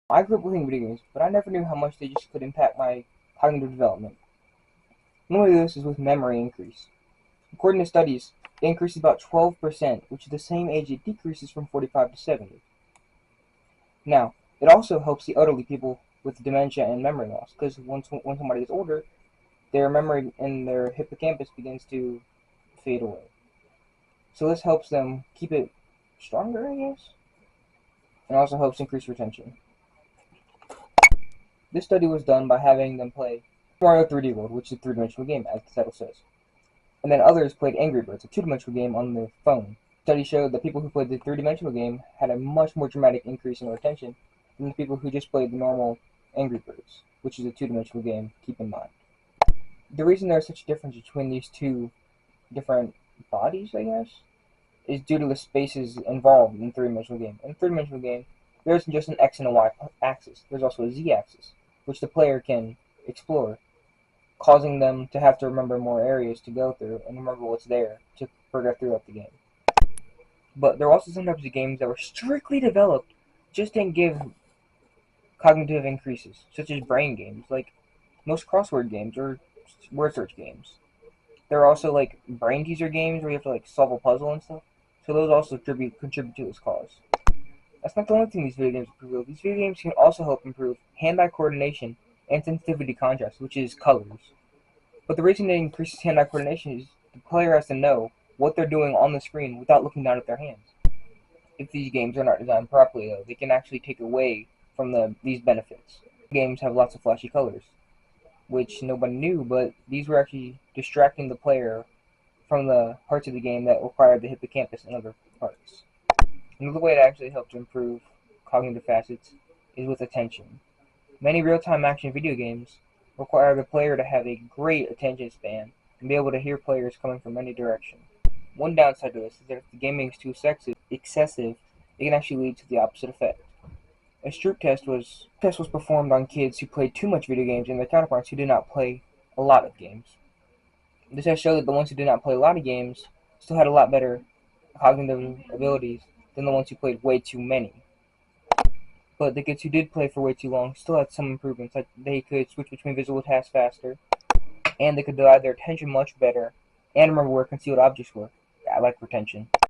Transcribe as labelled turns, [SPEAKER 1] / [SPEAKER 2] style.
[SPEAKER 1] I grew up playing video games, but I never knew how much they just could impact my cognitive development. One way this is with memory increase. According to studies, it increases about 12%, which is the same age it decreases from 45 to 70. Now, it also helps the elderly people with dementia and memory loss, because when somebody gets older, their memory and their hippocampus begins to fade away. So this helps them keep it stronger, I guess, and also helps increase retention. This study was done by having them play Mario 3D World, which is a three-dimensional game, as the title says. And then others played Angry Birds, a two-dimensional game on their phone. The study showed that people who played the three-dimensional game had a much more dramatic increase in retention than the people who just played the normal Angry Birds, which is a two-dimensional game, keep in mind. The reason there's such a difference between these two different bodies, I guess, is due to the spaces involved in the three-dimensional game. In a three-dimensional game, there isn't just an X and a Y axis. There's also a Z axis, which the player can explore, causing them to have to remember more areas to go through and remember what's there to progress throughout the game. But there are also some types of games that were strictly developed just to give cognitive increases, such as brain games, like most crossword games or word search games. There are also like brain teaser games where you have to like solve a puzzle and stuff. So those also contribute to this cause. That's not the only thing these video games improve. These video games can also help improve hand-eye coordination and sensitivity contrast, which is colors. But the reason it increases hand-eye coordination is the player has to know what they're doing on the screen without looking down at their hands. If these games are not designed properly, though, they can actually take away from these benefits. Games have lots of flashy colors, which nobody knew, but these were actually distracting the player from the parts of the game that required the hippocampus and other parts. Another way to actually help to improve cognitive facets is with attention. Many real-time action video games require the player to have a great attention span and be able to hear players coming from any direction. One downside to this is that if the gaming is too excessive, it can actually lead to the opposite effect. A Stroop test was performed on kids who played too much video games and their counterparts who did not play a lot of games. This has showed that the ones who did not play a lot of games still had a lot better cognitive abilities than the ones who played way too many. But the kids who did play for way too long still had some improvements, like they could switch between visual tasks faster, and they could divide their attention much better, and remember where concealed objects were. I like retention.